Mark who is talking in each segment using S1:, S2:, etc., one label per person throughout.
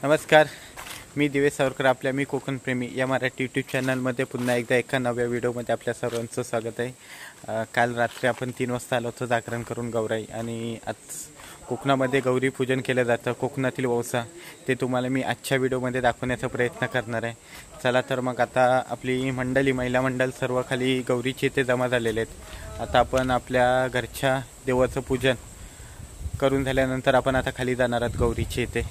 S1: नमस्कार, मी दिवेश सावरकर. आपल्या मी कोकण प्रेमी या मराठी यूट्यूब चॅनलमध्ये पुन्हा एकदा एका नव्या व्हिडिओमध्ये आपल्या सर्वांचं स्वागत आहे. काल रात्री आपण 3 वाजता आलो होतो जागरण करून गौराई, आणि आज कोकणामध्ये गौरी पूजन केलं जातं. कोकणातील वौसा ते तुम्हाला मी आजच्या व्हिडिओमध्ये दाखवण्याचा प्रयत्न करणार आहे. चला तर मग आता आपली मंडळी, महिला मंडळ सर्व खाली गौरीचे इथे जमा झालेले आहेत. आता आपण आपल्या घरच्या देवाचं पूजन करून झाल्यानंतर आपण आता खाली जाणार आहोत गौरीचे इथे.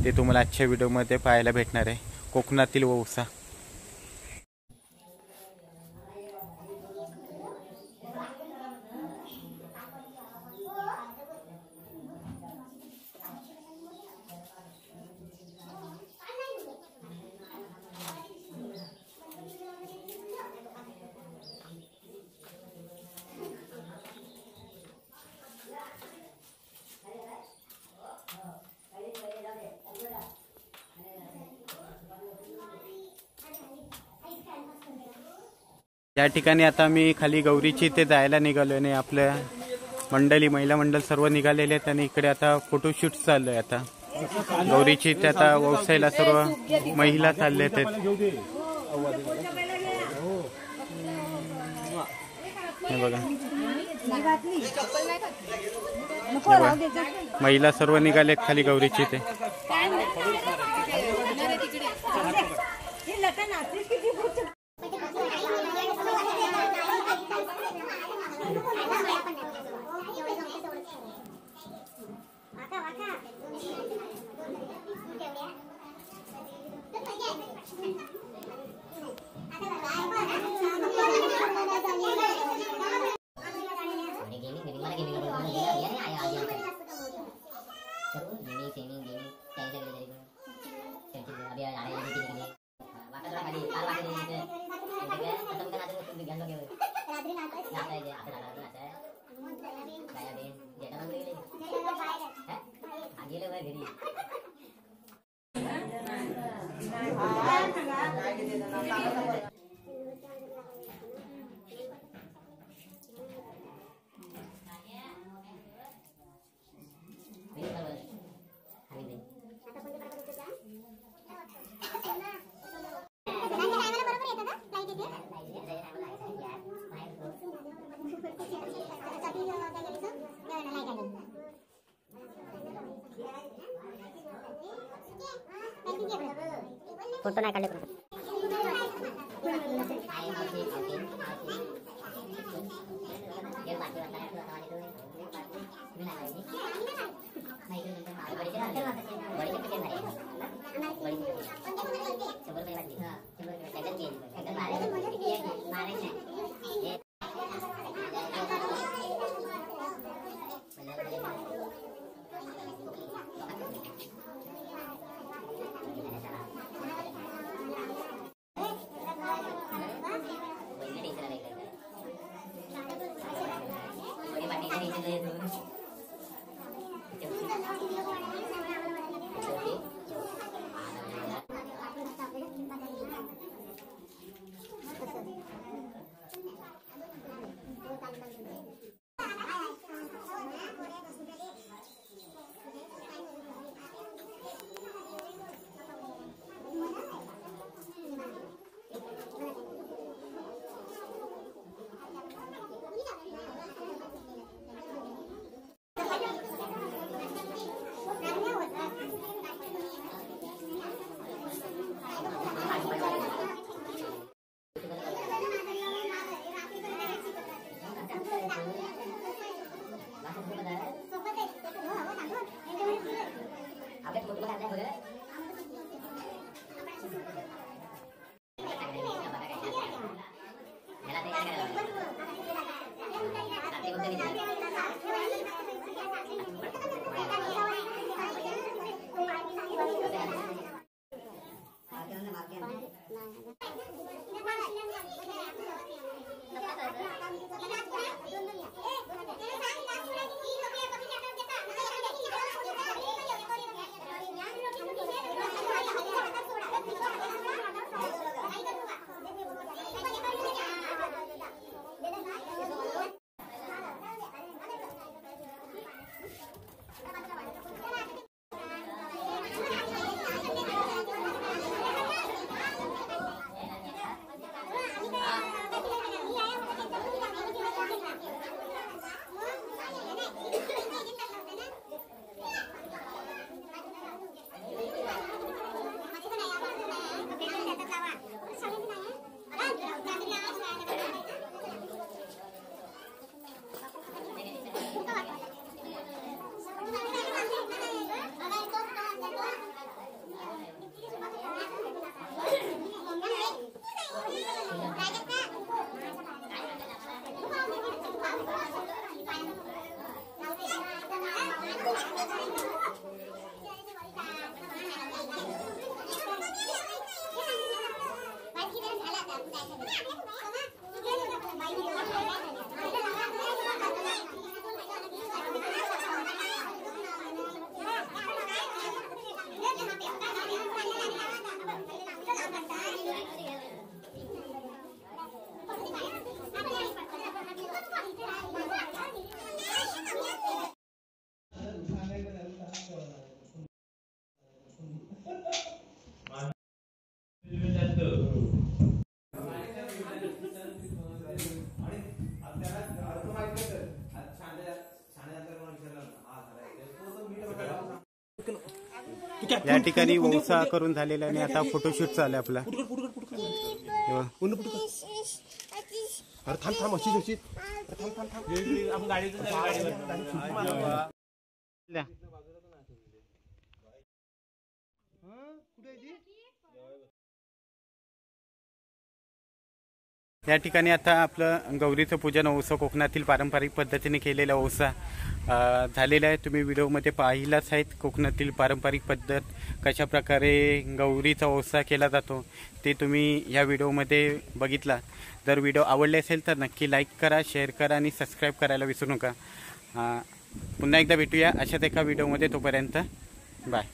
S1: ते तुम्हाला आजच्या व्हिडिओमध्ये पाहायला भेटणार आहे. कोकणातील वौसा. या ठिकाणी आता मी खाली गौरीची इथे जायला निघालो आणि आपल्या मंडळी, महिला मंडळ सर्व निघालेले आहेत. आणि इकडे आता फोटोशूट चालू आहे. आता गौरीची इथे आता व्यवसायाला सर्व महिला चालले आहेत. हे बघा, महिला सर्व निघालेत खाली गौरीची इथे.
S2: फोटो नाही काढले
S1: या ठिकाणी वौसा करून झालेला आणि आता फोटोशूट चालू आहे आपला.
S2: अरे थांब थांब अशीच अशीच थांब थांब थांब आपण गाडीवर
S1: या ठिकाणी आता आपलं गौरीचं पूजन औसा कोकणातील पारंपरिक पद्धतीने केलेला औसा झालेला आहे. तुम्ही व्हिडिओमध्ये पाहिलाच आहेत कोकणातील पारंपरिक पद्धत कशा प्रकारे गौरीचा औसा केला जातो ते तुम्ही या व्हिडिओमध्ये बघितला. जर व्हिडिओ आवडले असेल तर नक्की लाईक करा, शेअर करा आणि सबस्क्राईब करायला विसरू नका. पुन्हा एकदा भेटूया अशाच एका व्हिडिओमध्ये. तोपर्यंत बाय.